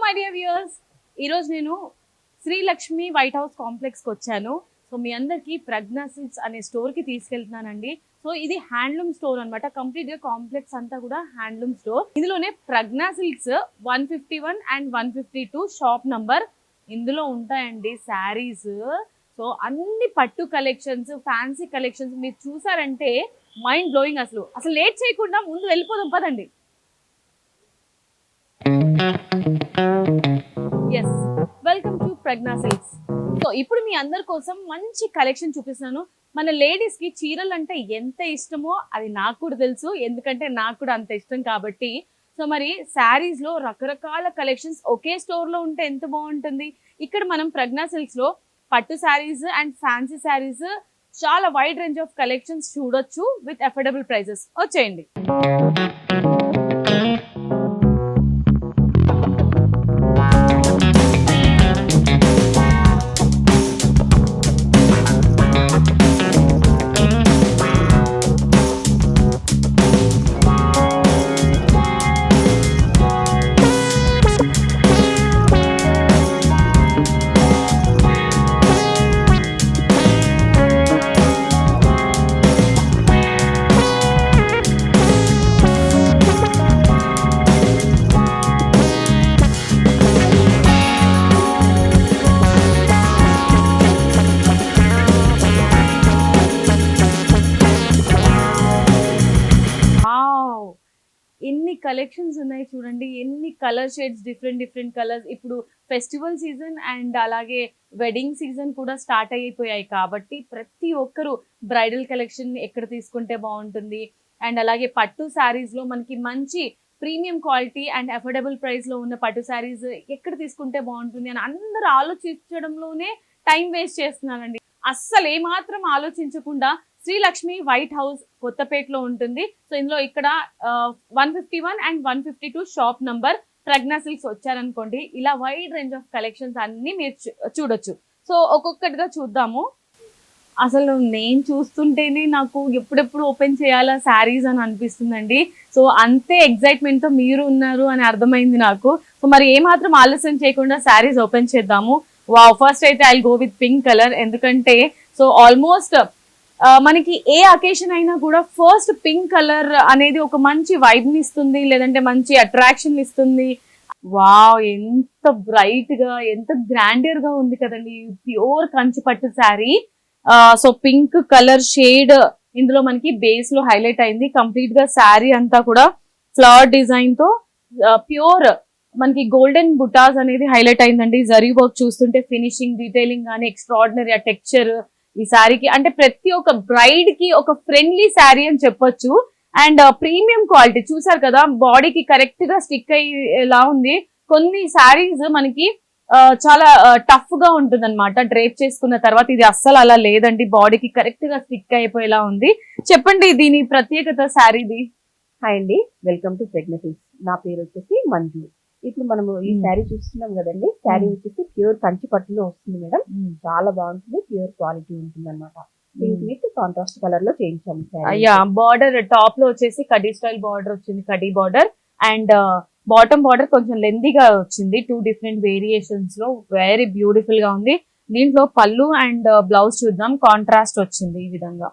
My dear viewers, ఈరోజు నేను Srilakshmi white house కాంప్లెక్స్కి వచ్చాను. సో మీ అందరికీ ప్రజ్ఞా సిల్క్స్ అనే స్టోర్కి తీసుకెళ్తున్నానండి. సో ఇది హ్యాండ్లూమ్ స్టోర్ అనమాట. కంప్లీట్గా కాంప్లెక్స్ అంతా కూడా హ్యాండ్లూమ్ స్టోర్. ఇందులోనే ప్రజ్ఞా సిల్క్స్ 151 అండ్ 152 షాప్ నంబర్ ఇందులో ఉంటాయండి శారీస్. సో అన్ని పట్టు కలెక్షన్స్, ఫ్యాన్సీ కలెక్షన్స్ మీరు చూసారంటే మైండ్ బ్లోయింగ్. అసలు లేట్ చేయకుండా ముందు వెళ్ళిపోదాం పదండి. Yes, welcome to Pragna Silks. So ఇప్పుడు మీ అందరి కోసం మంచి కలెక్షన్ చూపిస్తున్నాను. మన లేడీస్ కి చీరలు అంటే ఎంత ఇష్టమో అది నాకు కూడా తెలుసు, ఎందుకంటే నాకు కూడా అంత ఇష్టం కాబట్టి. సో మరి శారీస్ లో రకరకాల కలెక్షన్స్ ఒకే స్టోర్ లో ఉంటే ఎంత బాగుంటుంది. ఇక్కడ మనం ప్రజ్ఞా సిల్క్స్ లో పట్టు శారీస్ అండ్ ఫ్యాన్సీ శారీస్ చాలా వైడ్ రేంజ్ ఆఫ్ కలెక్షన్స్ చూడొచ్చు విత్ అఫోర్డబుల్ ప్రైసెస్. వచ్చేయండి. ఎన్ని కలెక్షన్స్ ఉన్నాయి చూడండి, ఎన్ని కలర్ షేడ్స్, డిఫరెంట్ కలర్స్. ఇప్పుడు ఫెస్టివల్ సీజన్ అండ్ అలాగే వెడ్డింగ్ సీజన్ కూడా స్టార్ట్ అయిపోయాయి కాబట్టి ప్రతి ఒక్కరు బ్రైడల్ కలెక్షన్ ఎక్కడ తీసుకుంటే బాగుంటుంది అండ్ అలాగే పట్టు శారీస్ లో మనకి మంచి premium quality and affordable price లో ఉన్న పట్టు శారీస్ ఎక్కడ తీసుకుంటే బాగుంటుంది అని అందరూ ఆలోచించడంలోనే టైం వేస్ట్ చేస్తున్నానండి. అస్సలు ఏమాత్రం ఆలోచించకుండా శ్రీలక్ష్మి వైట్ హౌస్ కొత్తపేటలో ఉంటుంది. సో ఇందులో ఇక్కడ 151 and 152 shop number Pragna Silks వచ్చారనుకోండి, ఇలా వైడ్ రేంజ్ ఆఫ్ కలెక్షన్స్ అన్ని మీరు చూడొచ్చు. సో ఒక్కొక్కటిగా చూద్దాము. అసలు నేను చూస్తుంటేనే నాకు ఎప్పుడెప్పుడు ఓపెన్ చేయాలా శారీస్ అని అనిపిస్తుందండి. సో అంతే ఎక్సైట్మెంట్ తో మీరు ఉన్నారు అని అర్థమైంది నాకు. సో మరి ఏమాత్రం ఆలస్యం చేయకుండా శారీస్ ఓపెన్ చేద్దాము. వావ్, ఫస్ట్ అయితే I go with pink colour. ఎందుకంటే సో ఆల్మోస్ట్ మనకి ఏ అకేషన్ అయినా కూడా ఫస్ట్ పింక్ కలర్ అనేది ఒక మంచి వైబ్ ని ఇస్తుంది, లేదంటే మంచి అట్రాక్షన్ ఇస్తుంది. వావ్, ఎంత బ్రైట్ గా, ఎంత గ్రాండియర్ గా ఉంది కదండి ప్యూర్ కంచి పట్టు sari. So pink colour shade ఇందులో మనకి బేస్ లో హైలైట్ అయింది. కంప్లీట్ గా శారీ అంతా కూడా ఫ్లవర్ డిజైన్ తో ప్యూర్ మనకి గోల్డెన్ బుటాస్ అనేది హైలైట్ అయిందండి. జరీ వర్క్ చూస్తుంటే ఫినిషింగ్, డీటెయిలింగ్ కానీ ఎక్స్ట్రాడినరీ. ఆ టెక్స్చర్ ఈ శారీకి అంటే ప్రతి ఒక్క బ్రైడ్ కి ఒక ఫ్రెండ్లీ శారీ అని చెప్పొచ్చు. అండ్ ప్రీమియం క్వాలిటీ చూసారు కదా, బాడీకి కరెక్ట్ గా స్టిక్ అయ్యేలా ఉంది. కొన్ని శారీస్ మనకి చాలా టఫ్ గా ఉంటుంది అనమాట డ్రేప్ చేసుకున్న తర్వాత. ఇది అస్సలు అలా లేదండి, బాడీకి కరెక్ట్ గా స్టిక్ అయిపోయేలా ఉంది. చెప్పండి దీని ప్రత్యేకత శారీది. హాయ్ అండి, వెల్కమ్ టు ప్రజ్ఞా సిల్క్స్. నా పేరు వచ్చేసి మంజు. ఇప్పుడు మనము ఈ శారీ చూస్తున్నాం కదండి, శారీ వచ్చేసి ప్యూర్ కంచి పట్టులో వస్తుంది మేడం. చాలా బాగుంటుంది, ప్యూర్ క్వాలిటీ ఉంటుంది అనమాట. పింక్ విత్ కాంట్రాస్ట్ కలర్ లో చేయించాము. బార్డర్ టాప్ లో వచ్చేసి కడీ స్టైల్ బార్డర్ వచ్చింది, khadi border. And bottom border కొంచెం లెందీగా వచ్చింది. 2 డిఫరెంట్ వేరియేషన్స్ లో వెరీ బ్యూటిఫుల్ గా ఉంది. దీంట్లో పళ్ళు అండ్ బ్లౌజ్ చూద్దాం. కాంట్రాస్ట్ వచ్చింది ఈ విధంగా.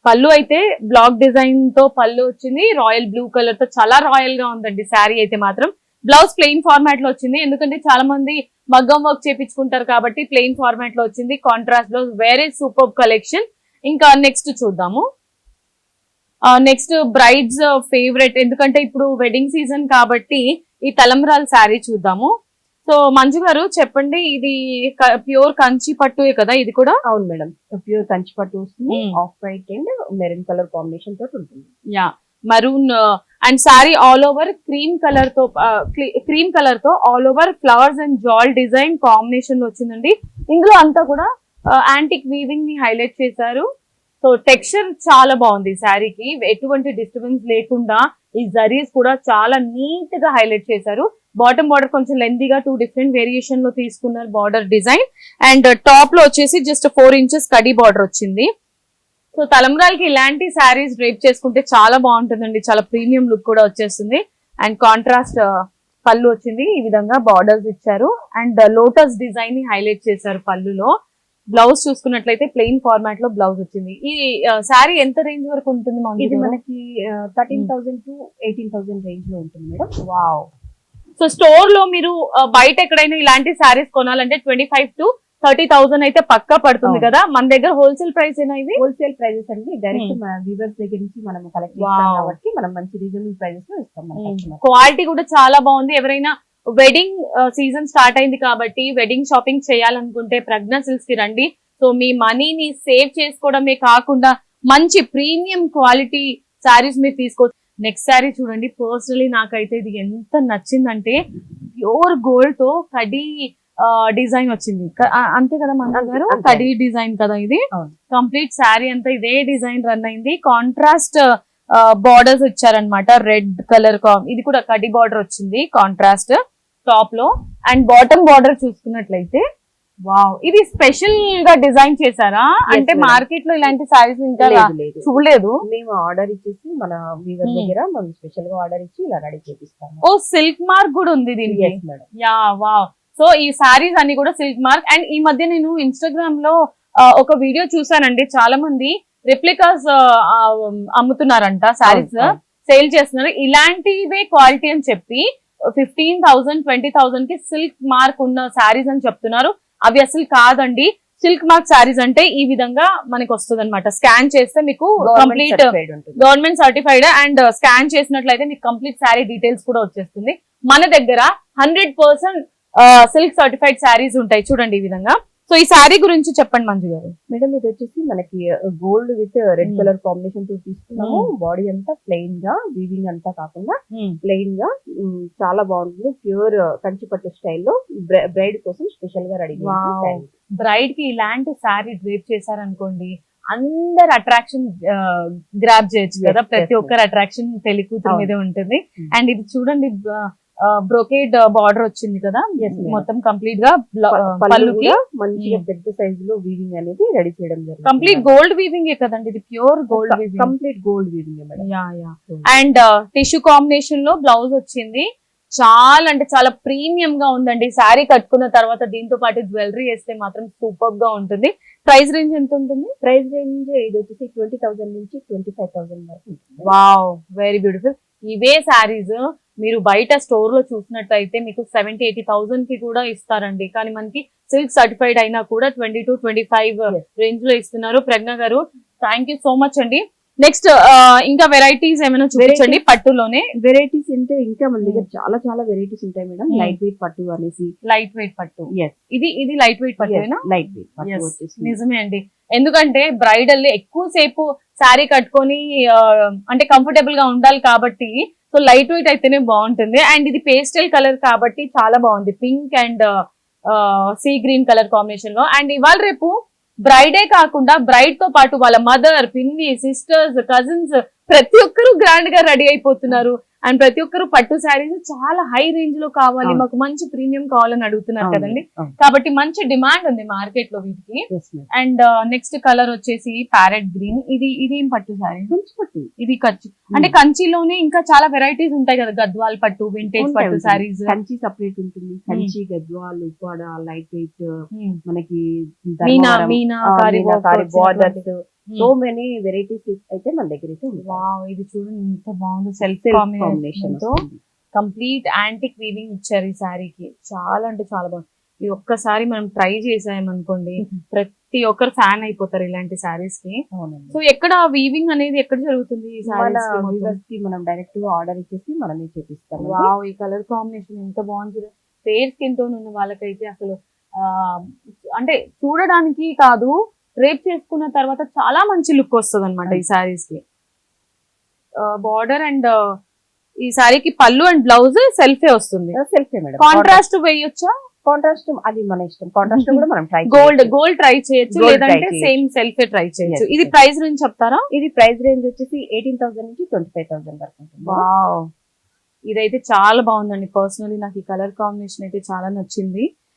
పళ్ళు అయితే బ్లాక్ డిజైన్ తో పళ్ళు వచ్చింది, రాయల్ బ్లూ కలర్ తో చాలా రాయల్ గా ఉందండి శారీ అయితే మాత్రం. బ్లౌజ్ ప్లెయిన్ ఫార్మాట్ లో వచ్చింది, ఎందుకంటే చాలా మంది మగ్గం వర్క్ చేపించుకుంటారు కాబట్టి ప్లెయిన్ ఫార్మాట్ లో వచ్చింది. Contrast blouse, very super collection. ఇంకా నెక్స్ట్ చూద్దాము. నెక్స్ట్ బ్రైడ్స్ ఫేవరెట్, ఎందుకంటే ఇప్పుడు వెడ్డింగ్ సీజన్ కాబట్టి ఈ తలంబ్రాల శారీ చూద్దాము. సో మంజు గారు చెప్పండి, ఇది ప్యూర్ కంచి పట్టు కదా ఇది కూడా? అవును మేడం, ప్యూర్ కంచి పట్టు వస్తుంది. Off white and maroon colour combination తోటి ఉంటుంది. Yeah, maroon and sari all over cream colour తో ఆల్ ఓవర్ ఫ్లవర్స్ అండ్ జాల్ డిజైన్ కాంబినేషన్ లో వచ్చిందండి. ఇందులో అంతా కూడా యాంటిక్ వీవింగ్ ని హైలైట్ చేశారు. సో టెక్స్చర్ చాలా బాగుంది శారీకి, ఎటువంటి డిస్టర్బెన్స్ లేకుండా ఈ జరీస్ కూడా చాలా నీట్ గా హైలైట్ చేశారు. బాటమ్ బార్డర్ కొంచెం లెందీగా 2 డిఫరెంట్ వేరియేషన్ లో తీసుకున్నారు బార్డర్ డిజైన్. అండ్ టాప్ లో వచ్చేసి జస్ట్ 4 ఇంచెస్ కడీ బార్డర్ వచ్చింది. సో తలంబ్రాలకి ఇలాంటి శారీస్ డ్రేప్ చేసుకుంటే చాలా బాగుంటుందండి, చాలా ప్రీమియం లుక్ కూడా వచ్చేస్తుంది. అండ్ కాంట్రాస్ట్ పళ్ళు వచ్చింది, ఈ విధంగా బార్డర్స్ ఇచ్చారు అండ్ లోటస్ డిజైన్ ని హైలైట్ చేశారు పళ్ళులో. బ్లౌజ్ చూసుకున్నట్లయితే ప్లెయిన్ ఫార్మాట్ లో బ్లౌజ్ వచ్చింది. ఈ శారీ ఎంత రేంజ్ వరకు ఉంటుంది? ఇది మనకి 13,000 to 18,000 రేంజ్ లో ఉంటుంది మేడం. వావ్. సో స్టోర్ లో మీరు బయట ఎక్కడైనా ఇలాంటి శారీస్ కొనాలంటే 25 to 30,000 అయితే పక్కా పడుతుంది కదా. మన దగ్గర హోల్సేల్ ప్రైస్ ఏనా ఇది? హోల్సేల్ ప్రైజెస్ అండి, డైరెక్ట్ మన వీవర్స్ దగ్గర నుంచి మనం కలెక్ట్ చేస్తాం కాబట్టి మనం మంచి రీజనబుల్ ప్రైజెస్ లో ఇస్తాం మన కస్టమర్. క్వాలిటీ కూడా చాలా బాగుంది. ఎవరైనా వెడ్డింగ్ సీజన్ స్టార్ట్ అయింది కాబట్టి వెడ్డింగ్ షాపింగ్ చేయాలనుకుంటే ప్రజ్ఞ సిల్క్స్ కి రండి. సో మీ మనీని సేవ్ చేసుకోవడమే కాకుండా మంచి ప్రీమియం క్వాలిటీ శారీస్ మీరు తీసుకోవచ్చు. నెక్స్ట్ శారీ చూడండి, పర్సనలీ నాకైతే ఇది ఎంత నచ్చిందంటే ప్యూర్ గోల్డ్ తో కడి డిజైన్ వచ్చింది. అంతే కదా మన గారు? కడి డిజైన్ కదా ఇది. కంప్లీట్ శారీ అంతా ఇదే డిజైన్ రన్ అయింది. కాంట్రాస్ట్ బార్డర్స్ ఇచ్చారనమాట, రెడ్ కలర్. ఇది కూడా కడి బార్డర్ వచ్చింది కాంట్రాస్ట్ టాప్ లో. అండ్ బాటమ్ బార్డర్ చూసుకున్నట్లయితే వావ్, ఇది స్పెషల్ గా డిజైన్ చేశారా? అంటే మార్కెట్ లో ఇలాంటి సారీస్ ఇంకా చూడలేదు. మేము ఆర్డర్ ఇచ్చేసి మన వీవర్ దగ్గర మనం స్పెషల్ గా ఆర్డర్ ఇచ్చి ఇలా రెడీ చేపిస్తాము. ఓ, సిల్క్ మార్క్ కూడా ఉంది దీనికి. Yeah, wow. సో ఈ సారీస్ అన్ని కూడా సిల్క్ మార్క్. అండ్ ఈ మధ్య నేను ఇన్స్టాగ్రామ్ లో ఒక వీడియో చూసానండి, చాలా మంది రెప్లికాస్ అమ్ముతున్నారంట, సారీస్ సేల్ చేస్తున్నారు. ఇలాంటివే క్వాలిటీ అని చెప్పి 15,000 20,000 కి సిల్క్ మార్క్ ఉన్న సారీస్ అని చెప్తున్నారు. అవి అసలు కాదండి. సిల్క్ మార్క్ సారీస్ అంటే ఈ విధంగా మనకి వస్తుంది అనమాట. స్కాన్ చేస్తే మీకు complete government certified and scan చేసినట్లయితే మీకు కంప్లీట్ శారీ డీటెయిల్స్ కూడా వచ్చేస్తుంది. మన దగ్గర 100% సిల్క్ సర్టిఫైడ్ శారీస్ ఉంటాయి. చూడండి ఈ విధంగా. సో ఈ శారీ గురించి చెప్పండి మంజు గారు. మేడం, ఇది వచ్చేసి మనకి gold with red colour combination తో తీసుకున్నాము. బాడీ అంతా ప్లెయిన్ గా, వీవింగ్ అంతా కాకుండా ప్లెయిన్ గా చాలా బాగుంటుంది. ప్యూర్ కంచిపట్టు స్టైల్లో బ్రైడ్ కోసం స్పెషల్ గా రెడీ. బ్రైడ్ కి ఇలాంటి శారీ డ్రేప్ చేశారనుకోండి, అందరు అట్రాక్షన్ గ్రాప్ చేయొచ్చు కదా. ప్రతి ఒక్కరు అట్రాక్షన్ పెళ్లి కూతురు మీదే ఉంటుంది. అండ్ ఇది చూడండి, బ్రోకేడ్ బార్డర్ వచ్చింది కదా మొత్తం కంప్లీట్ గా. పళ్ళుకి మంచిగా పెద్ద సైజ్ లో వీవింగ్ అనేది రెడీ చేయడం జరిగింది. కంప్లీట్ గోల్డ్ వీవింగ్ కదండి ఇది? Pure gold weaving, complete gold weaving. And tissue combination లో బ్లౌజ్ వచ్చింది. చాలా అంటే చాలా ప్రీమియం గా ఉందండి. శారీ కట్టుకున్న తర్వాత దీంతో పాటు జ్యువెలరీ వేస్తే మాత్రం సూపర్ గా ఉంటుంది. ప్రైస్ రేంజ్ ఎంత ఉంటుంది? ప్రైస్ రేంజ్ ఇది వచ్చేసి 20,000 నుంచి 25,000 వరకు. Wow, very beautiful. ఇవే శారీస్ మీరు బయట స్టోర్ లో చూసినట్టయితే మీకు 70-80,000 కి కూడా ఇస్తారండి. కానీ మనకి సిల్క్ సర్టిఫైడ్ అయినా కూడా 20 to 25 రేంజ్ లో ఇస్తున్నారు. ప్రజ్ఞ గారు, థ్యాంక్ యూ సో మచ్ అండి. నెక్స్ట్ ఇంకా వెరైటీస్ ఏమైనా చూపించండి పట్టులోనే. వెరైటీస్ అంటే ఇంకా మన దగ్గర చాలా చాలా వెరైటీస్ ఉంటాయి మేడం. లైట్ వెయిట్ పట్టు అనేసి. లైట్ వెయిట్ పట్టు, ఇది లైట్ వెయిట్ పట్టునా? లైట్ వెయిట్ పట్టు వచ్చేసి నిజమే అండి. ఎందుకంటే బ్రైడల్ ఎక్కువ సేపు శారీ కట్టుకొని అంటే కంఫర్టబుల్ గా ఉండాలి కాబట్టి సో లైట్ వెయిట్ అయితేనే బాగుంటుంది. అండ్ ఇది పేస్టల్ కలర్ కాబట్టి చాలా బాగుంది. Pink and sea green colour combination లో. అండ్ ఇవాళ రేపు బ్రైడే కాకుండా బ్రైడ్ తో పాటు వాళ్ళ మదర్, పిన్ని, సిస్టర్స్, కజిన్స్ ప్రతి ఒక్కరు గ్రాండ్ గా రెడీ అయిపోతున్నారు. అండ్ ప్రతి ఒక్కరు పట్టు శారీస్ చాలా హై రేంజ్ లో కావాలి, మాకు మంచి ప్రీమియం కావాలని అడుగుతున్నారు కదండి. కాబట్టి మంచి డిమాండ్ ఉంది మార్కెట్ లో వీటికి. అండ్ నెక్స్ట్ కలర్ వచ్చేసి ప్యారెట్ గ్రీన్. ఇది ఏం పట్టు శారీ? ఇది కంచి. అంటే కంచిలోనే ఇంకా చాలా వెరైటీస్ ఉంటాయి కదా, గద్వాల్ పట్టు, వింటేజ్ పట్టు శారీస్. కంచి సపరేట్ ఉంటుంది. కంచి, గద్వాల్, ఉప్పాడ, లైట్ వెయిట్, మనకి meenakari borders, so many varieties అయితే మన దగ్గర అయితే ఉంది. వావ్, ఇది చూడండి ఎంత బాగుంది. సెల్ఫ్ కాంబినేషన్ తో కంప్లీట్ యాంటిక్ వీవింగ్ ఇచ్చారు ఈ శారీకి. చాలా అంటే చాలా బాగుంది. ఇది ఒక్కసారి మనం ట్రై చేసామనుకోండి ప్రతి ఒక్కరు ఫ్యాన్ అయిపోతారు ఇలాంటి శారీస్ కి. సో ఎక్కడ వీవింగ్ అనేది ఎక్కడ జరుగుతుంది? మనం డైరెక్ట్ గా ఆర్డర్ ఇచ్చేసి మనమే చేపిస్తాం. వావ్, ఈ కలర్ కాంబినేషన్ ఎంత బాగుంది. ఫేర్ స్కిన్ టోన్ ఉన్న వాళ్ళకైతే అసలు అంటే చూడడానికి కాదు, రేప్ చేసుకున్న తర్వాత చాలా మంచి లుక్ వస్తుంది అనమాట ఈ శారీస్ కి. బార్డర్ అండ్ ఈ శారీకి పళ్ళు అండ్ బ్లౌజ్ సెల్ఫే వస్తుంది. సెల్ఫే మేడం. కాంట్రాస్ట్ వేయొచ్చా? కాంట్రాస్ట్ అది మన ఇష్టం. కాంట్రాస్ట్ కూడా మనం ట్రై గోల్డ్ ట్రై చేయొచ్చు, లేదంటే సేమ్ సెల్ఫే ట్రై చేయొచ్చు. ఇది ప్రైస్ రేంజ్ చెప్తారా? ఇది ప్రైస్ రేంజ్ వచ్చేసి 18,000 నుంచి 25,000 వరకు ఉంటుంది. వావ్, ఇదైతే చాలా బాగుందండి. పర్సనలీ నాకు ఈ కలర్ కాంబినేషన్ అయితే చాలా నచ్చింది.